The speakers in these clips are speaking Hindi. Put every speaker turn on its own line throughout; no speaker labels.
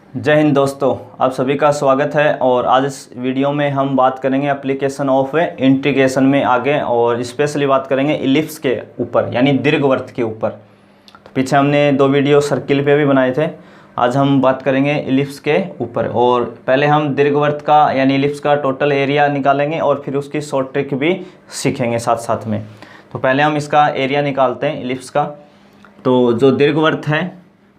जय हिंद दोस्तों, आप सभी का स्वागत है। और आज इस वीडियो में हम बात करेंगे एप्लीकेशन ऑफ इंटीग्रेशन में आगे, और स्पेशली बात करेंगे इलिप्स के ऊपर यानी दीर्घवृत्त के ऊपर। तो पीछे हमने 2 वीडियो सर्किल पे भी बनाए थे, आज हम बात करेंगे इलिप्स के ऊपर। और पहले हम दीर्घवृत्त का यानी इलिप्स का टोटल एरिया निकालेंगे और फिर उसकी शॉर्ट ट्रिक भी सीखेंगे साथ साथ में। तो पहले हम इसका एरिया निकालते हैं इलिप्स का। तो जो दीर्घवृत्त है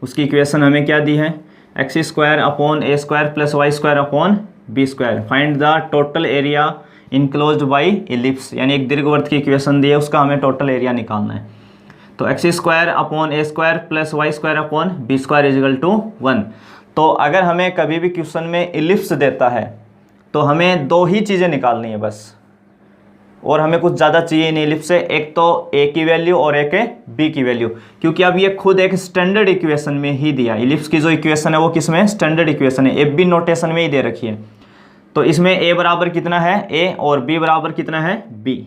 उसकी इक्वेशन हमें क्या दी है, X square upon A square plus Y square upon B square. Find the total area enclosed by ellipse, यानी एक दीर्घवृत्त की इक्वेशन दी है, उसका हमें टोटल एरिया निकालना है। तो x square upon A square plus Y square upon B square equal to 1। तो अगर हमें कभी भी क्वेश्चन में इलिप्स देता है तो हमें 2 ही चीज़ें निकालनी है बस, और हमें कुछ ज़्यादा चाहिए नहीं इलिप्स से। एक तो ए की वैल्यू और एक है बी की वैल्यू, क्योंकि अब ये खुद एक स्टैंडर्ड इक्वेशन में ही दिया। इलिप्स की जो इक्वेशन है वो किस में, स्टैंडर्ड इक्वेशन है, एफ बी नोटेशन में ही दे रखी है। तो इसमें ए बराबर कितना है ए और बी बराबर कितना है बी।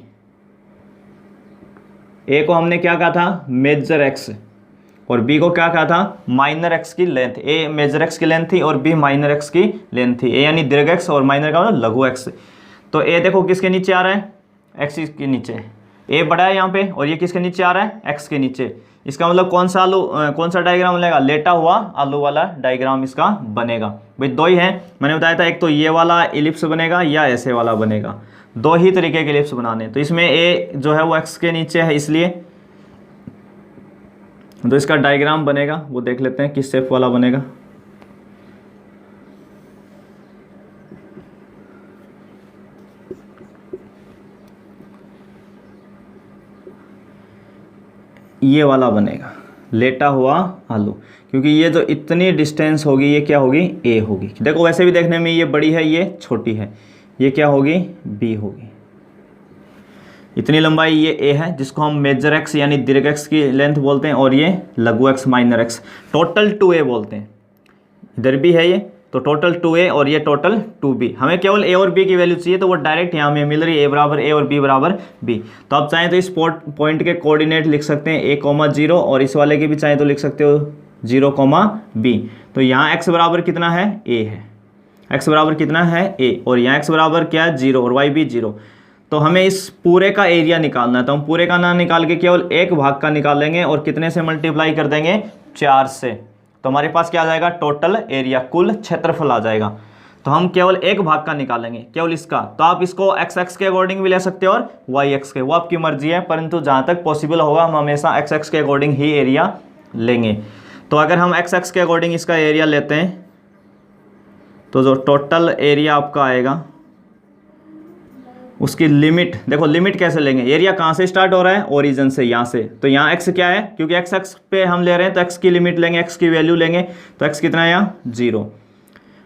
ए को हमने क्या कहा था, मेजर एक्स, और बी को क्या कहा था, माइनर एक्स की लेंथ। ए मेजर एक्स की लेंथ थी और बी माइनर एक्स की लेंथ थी। ए यानी दीर्घ एक्स और माइनर का लघु एक्स। तो ए देखो किसके नीचे आ रहा है, एक्स के नीचे। ए बड़ा है यहाँ पे और ये किसके नीचे आ रहा है, एक्स के नीचे। इसका मतलब कौन सा डायग्राम बनेगा, लेटा हुआ आलू वाला डायग्राम इसका बनेगा। भाई 2 ही है, मैंने बताया था, एक तो ये वाला इलिप्स बनेगा या ऐसे वाला बनेगा। 2 ही तरीके के इलिप्स बनाने। तो इसमें ए जो है वो एक्स के नीचे है, इसलिए तो इसका डायग्राम बनेगा, वो देख लेते हैं किस शेप वाला बनेगा। ये वाला बनेगा, लेटा हुआ आलू, क्योंकि ये जो इतनी डिस्टेंस होगी ये क्या होगी, ए होगी। देखो वैसे भी देखने में ये बड़ी है ये छोटी है, ये क्या होगी, बी होगी। इतनी लंबाई ये ए है, जिसको हम मेजर एक्स यानी दीर्घ एक्स की लेंथ बोलते हैं, और ये लघु x minor x, total 2a बोलते हैं। इधर भी है ये, तो टोटल 2a और ये टोटल 2b। हमें केवल a और b की वैल्यू चाहिए, तो वो डायरेक्ट यहाँ में मिल रही है, a बराबर a और b बराबर b। तो आप चाहें तो इस पॉइंट के कोऑर्डिनेट लिख सकते हैं a, 0, और इस वाले के भी चाहें तो लिख सकते हो 0, b। तो यहाँ x बराबर कितना है, a है, x बराबर कितना है a, और यहाँ x बराबर क्या है 0 और y भी 0। तो हमें इस पूरे का एरिया निकालना है, तो हम पूरे का ना निकाल के केवल एक भाग का निकालेंगे, और कितने से मल्टीप्लाई कर देंगे, 4 से। तो हमारे पास क्या आ जाएगा, टोटल एरिया, कुल क्षेत्रफल आ जाएगा। तो हम केवल एक भाग का निकालेंगे, केवल इसका। तो आप इसको एक्स एक्स के अकॉर्डिंग भी ले सकते हो और वाई एक्स के, वो आपकी मर्जी है, परंतु जहाँ तक पॉसिबल होगा हम हमेशा एक्स एक्स के अकॉर्डिंग ही एरिया लेंगे। तो अगर हम एक्स एक्स के अकॉर्डिंग इसका एरिया लेते हैं तो जो टोटल एरिया आपका आएगा उसकी लिमिट, देखो लिमिट कैसे लेंगे, एरिया कहाँ से स्टार्ट हो रहा है, ओरिजिन से, यहाँ से। तो यहाँ एक्स क्या है, क्योंकि एक्स एक्स पे हम ले रहे हैं तो एक्स की लिमिट लेंगे, एक्स की वैल्यू लेंगे। तो एक्स कितना है यहाँ 0,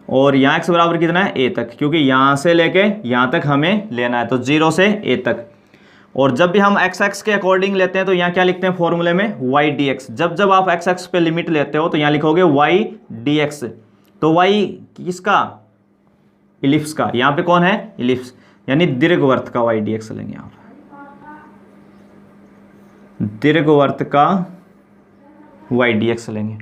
और यहाँ एक्स बराबर कितना है a तक, क्योंकि यहाँ से लेके यहाँ तक हमें लेना है, तो 0 से a तक। और जब भी हम एक्स एक्स के अकॉर्डिंग लेते हैं तो यहाँ क्या लिखते हैं फॉर्मूले में, y dx। जब आप एक्स एक्स पे लिमिट लेते हो तो यहाँ लिखोगे y dx। तो y किसका, इलिप्स का। यहाँ पे कौन है, इलिप्स, यानी दीर्घवृत्त का y dx लेंगे आप, दीर्घवृत्त का y dx लेंगे।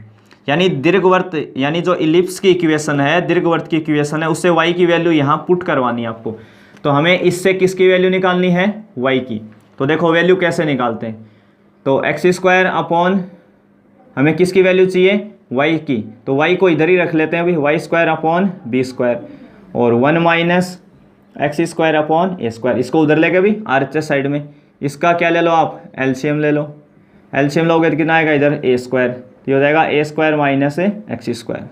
यानी दीर्घवृत्त यानी जो इलिप्स की इक्वेशन है, दीर्घवृत्त की इक्वेशन है, उससे y की वैल्यू यहाँ पुट करवानी है आपको। तो हमें इससे किसकी वैल्यू निकालनी है, y की। तो देखो वैल्यू कैसे निकालते हैं, तो एक्स स्क्वायर अपॉन, हमें किसकी वैल्यू चाहिए, y की। तो y को इधर ही रख लेते हैं अभी, y square upon B square, और 1 माइनस एक्स स्क्वायर अपॉन ए स्क्वायर। इसको उधर लेके भी RHS साइड में, इसका क्या ले लो आप, एलसीएम ले लो। एलसीएम लोगे तो कितना आएगा इधर, ए स्क्वायर। तो ये हो जाएगा A square minus x square.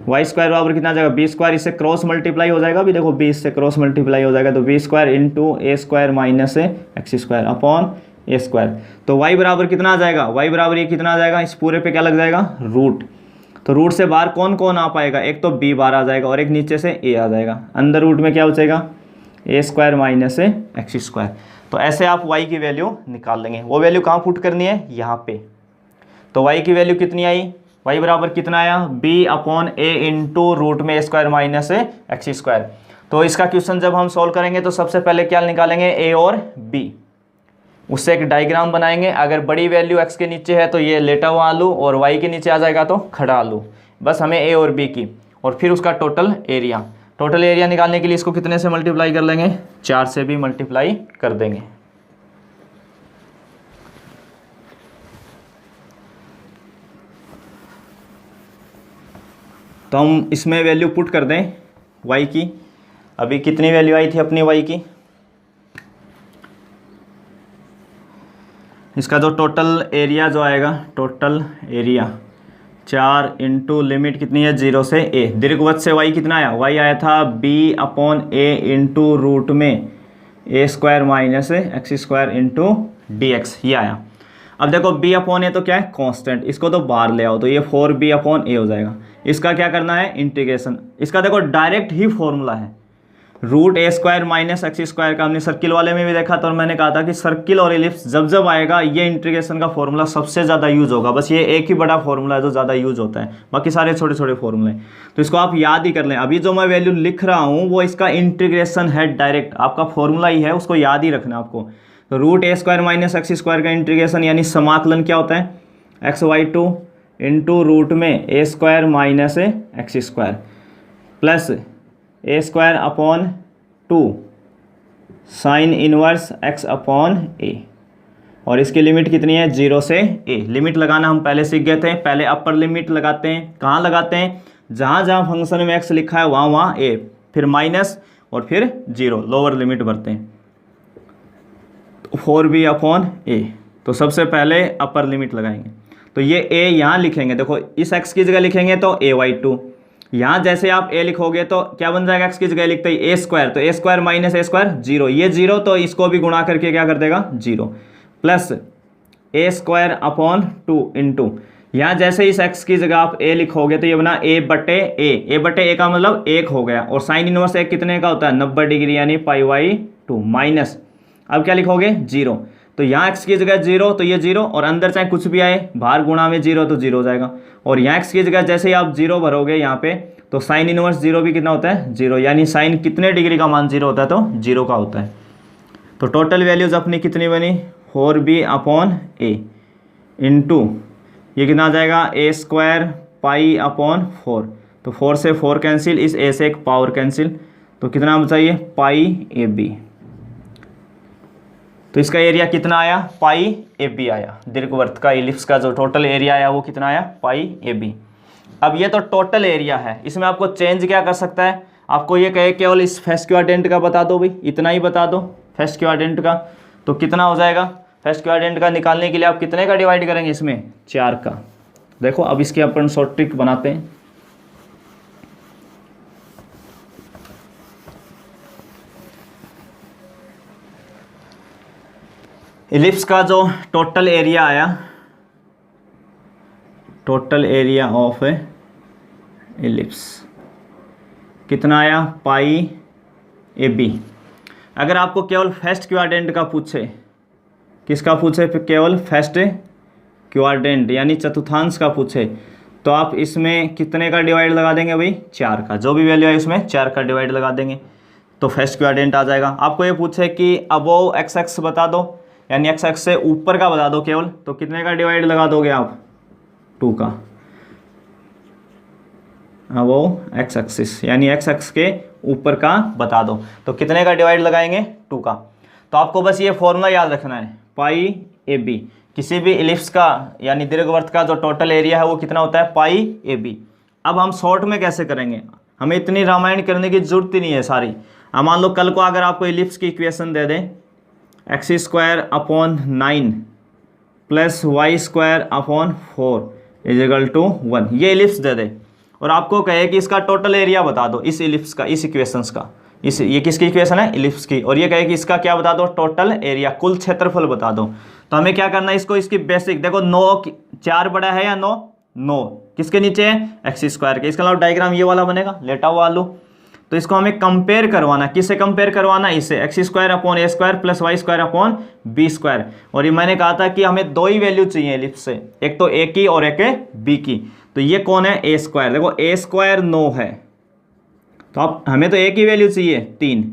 Y square बराबर कितना आ जाएगा, बी स्क्वायर। इससे क्रॉस मल्टीप्लाई हो जाएगा, अभी देखो 20 से क्रॉस मल्टीप्लाई हो जाएगा, तो B square into A square minus x square upon A square. तो वाई बराबर कितना आ जाएगा, वाई बराबर ये कितना आ जाएगा, इस पूरे पे क्या लग जाएगा, रूट। तो रूट से बाहर कौन कौन आ पाएगा, एक तो b बाहर आ जाएगा और एक नीचे से a आ जाएगा। अंदर रूट में क्या बचेगा, a square minus x square. तो ऐसे आप y की वैल्यू निकाल लेंगे। वो वैल्यू कहाँ पुट करनी है, यहाँ पे। तो y की वैल्यू कितनी आई, y बराबर कितना आया, b upon a into root में a square minus x square. तो इसका क्वेश्चन जब हम सॉल्व करेंगे तो सबसे पहले क्या निकालेंगे, a और b। उससे एक डायग्राम बनाएंगे। अगर बड़ी वैल्यू x के नीचे है तो ये लेटा हुआ आलू, और y के नीचे आ जाएगा तो खड़ा आलू। बस हमें ए और बी की, और फिर उसका टोटल एरिया। टोटल एरिया निकालने के लिए इसको कितने से मल्टीप्लाई कर लेंगे, 4 से भी मल्टीप्लाई कर देंगे। तो हम इसमें वैल्यू पुट कर दें y की। अभी कितनी वैल्यू आई थी अपनी y की, इसका जो टोटल एरिया जो आएगा, टोटल एरिया 4 इंटू लिमिट कितनी है 0 से a, दीर्घवत से y कितना आया, y आया था b/a इंटू रूट में a² minus x² into dx, ये आया। अब देखो b/a तो क्या है, कांस्टेंट, इसको तो बाहर ले आओ तो ये 4b/a हो जाएगा। इसका क्या करना है, इंटीग्रेशन। इसका देखो डायरेक्ट ही फॉर्मूला है, √a² माइनस x² का हमने सर्किल वाले में भी देखा था, और मैंने कहा था कि सर्किल और एलिप्स जब जब आएगा ये इंटीग्रेशन का फॉर्मूला सबसे ज़्यादा यूज होगा। बस ये एक ही बड़ा फॉर्मूला है जो ज़्यादा यूज होता है, बाकी सारे छोटे छोटे फॉर्मूले, तो इसको आप याद ही कर लें। अभी जो मैं वैल्यू लिख रहा हूँ वो इसका इंटीग्रेशन है, डायरेक्ट आपका फॉर्मूला ही है, उसको याद ही रखना आपको। तो √a² माइनस x² का इंटीग्रेशन यानी समाकलन क्या होता है, x/2 इंटू रूट में a² minus x² plus a²/2 sine inverse x/a, और इसकी लिमिट कितनी है 0 से a। लिमिट लगाना हम पहले सीख गए थे, पहले अपर लिमिट लगाते हैं, कहाँ लगाते हैं, जहाँ जहाँ फंक्शन में x लिखा है वहाँ वहाँ a, फिर माइनस और फिर 0, लोअर लिमिट भरते हैं। 4b/a, तो सबसे पहले अपर लिमिट लगाएंगे, तो ये a यहाँ लिखेंगे, देखो इस x की जगह लिखेंगे तो a/2, यहाँ जैसे आप a लिखोगे तो क्या बन जाएगा, x की जगह लिखते ही a², तो a² माइनस a², 0, ये 0, तो इसको भी गुणा करके क्या कर देगा 0, प्लस a²/2 इंटू, यहाँ जैसे इस x की जगह आप a लिखोगे तो ये बना a/a का मतलब 1 हो गया, और साइन इनवर्स 1 कितने का होता है 90 डिग्री यानी π/2 माइनस, अब क्या लिखोगे 0, तो यहाँ x की जगह 0 तो ये 0, और अंदर चाहे कुछ भी आए बाहर गुणा में 0 तो 0 हो जाएगा, और यहाँ x की जगह जैसे ही आप 0 भरोगे यहाँ पे तो साइन इनवर्स 0 भी कितना होता है 0, यानी साइन कितने डिग्री का मान 0 होता है तो 0 का होता है। तो टोटल वैल्यूज अपनी कितनी बनी 4b/a इंटू ये कितना आ जाएगा a² π/4, तो 4 से 4 कैंसिल, इस a से एक पावर कैंसिल, तो कितना बचाइए π/ab, तो इसका एरिया कितना आया π/ab आया, दीर्घवृत्त का इलिप्स का जो टोटल एरिया आया वो कितना आया π/ab। अब ये तो टोटल एरिया है, इसमें आपको चेंज क्या कर सकता है, आपको ये कहे केवल इस फर्स्ट क्वाड्रेंट का बता दो भाई, इतना ही बता दो फर्स्ट क्वाड्रेंट का, तो कितना हो जाएगा, फर्स्ट क्वाड्रेंट का निकालने के लिए आप कितने का डिवाइड करेंगे इसमें 4 का। देखो अब इसकी अपन शॉर्ट ट्रिक बनाते हैं। इलिप्स का जो टोटल एरिया आया, टोटल एरिया ऑफ इलिप्स कितना आया π/ab। अगर आपको केवल फर्स्ट क्वाड्रेंट का पूछे, किसका पूछे, केवल फर्स्ट क्वाड्रेंट यानी चतुर्थांश का पूछे, तो आप इसमें कितने का डिवाइड लगा देंगे भाई 4 का, जो भी वैल्यू है इसमें 4 का डिवाइड लगा देंगे तो फर्स्ट क्वाड्रेंट आ जाएगा। आपको ये पूछे कि अबोव x बता दो, यानी x से ऊपर का बता दो केवल, तो कितने का डिवाइड लगा दोगे आप 2 का, अबोव x एक्सिस यानी x के ऊपर का बता दो, तो कितने का डिवाइड लगाएंगे 2 का। तो आपको बस ये फॉर्मूला याद रखना है π/ab, किसी भी इलिप्स का यानी दीर्घवृत्त का जो टोटल एरिया है वो कितना होता है π/ab। अब हम शॉर्ट में कैसे करेंगे, हमें इतनी रामायण करने की जरूरत ही नहीं है सारी। अब मान लो कल को अगर आपको इलिप्स की इक्वेशन दे दें x²/9 plus y²/4 is equal to 1, ये इलिप्स दे दे और आपको कहे कि इसका टोटल एरिया बता दो इस इलिप्स का, इस इक्वेशंस का, ये किसकी इक्वेशन है इलिप्स की, और ये कहे कि इसका क्या बता दो टोटल एरिया, कुल क्षेत्रफल बता दो। तो हमें क्या करना है, इसको इसकी बेसिक देखो 9 4 बड़ा है या 9 किसके नीचे है x² के, इसके अलावा डायग्राम ये वाला बनेगा लेटा हुआ आलू। तो इसको हमें कंपेयर करवाना, किससे कंपेयर करवाना, इससे x² प्लस y²/b²। और ये मैंने कहा था कि हमें 2 ही वैल्यू चाहिए इलिप्स से, एक तो a की और एक b की। तो ये कौन है a², देखो a² 9 है, तो अब हमें तो a की वैल्यू चाहिए 3,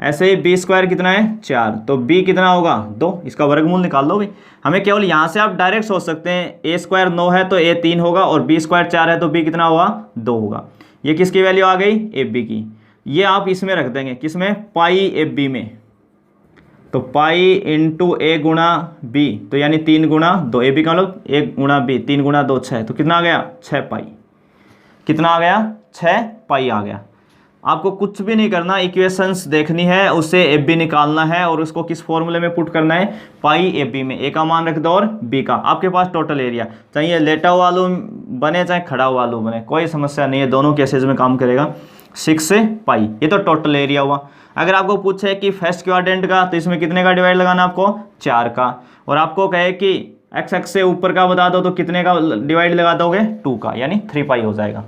ऐसे ही बी स्क्वायर कितना है 4, तो बी कितना होगा 2, इसका वर्गमूल निकाल लो भाई। हमें केवल यहाँ से आप डायरेक्ट सोच सकते हैं, ए स्क्वायर 9 है तो ए 3 होगा, और बी स्क्वायर 4 है तो बी कितना होगा 2 होगा। ये किसकी वैल्यू आ गई, ए बी की। ये आप इसमें रख देंगे, किसमें, पाई ए बी में। तो पाई इंटू ए गुणा बी, तो यानी 3 गुणा 2, ए बी का मतलब 1 गुणा बी, 3 गुणा 2 6, तो कितना आ गया 6 पाई। कितना आ गया 6 पाई आ गया। आपको कुछ भी नहीं करना, इक्वेशंस देखनी है, उससे ए बी निकालना है और उसको किस फॉर्मूले में पुट करना है, पाई ए बी में। ए का मान रख दो और बी का। आपके पास टोटल एरिया, चाहे लेटा हुआ आलू बने चाहे खड़ा हुआ आलू बने, कोई समस्या नहीं है, दोनों केसेज में काम करेगा। 6 से पाई, ये तो टोटल एरिया हुआ। अगर आपको पूछे कि फर्स्ट क्वाड्रेंट का, तो इसमें कितने का डिवाइड लगाना आपको 4 का, और आपको कहे कि एक्स एक्स से ऊपर का बता दो तो कितने का डिवाइड लगा दोगे 2 का, यानी 3 पाई हो जाएगा।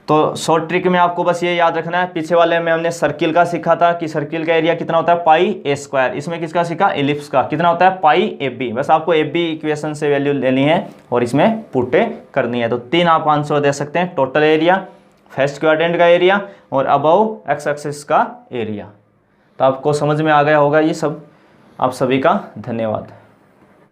तो शॉर्ट ट्रिक में आपको बस ये याद रखना है। पीछे वाले में हमने सर्किल का सीखा था कि सर्किल का एरिया कितना होता है पाई ए स्क्वायर, इसमें किसका सीखा, एलिप्स का कितना होता है पाई ए बी। बस आपको ए बी इक्वेशन से वैल्यू लेनी है और इसमें पुट करनी है। तो 3 आप आंसर दे सकते हैं, टोटल एरिया, फर्स्ट क्वाड्रेंट का एरिया और अबव एक्स एक्सिस का एरिया। तो आपको समझ में आ गया होगा ये सब। आप सभी का धन्यवाद।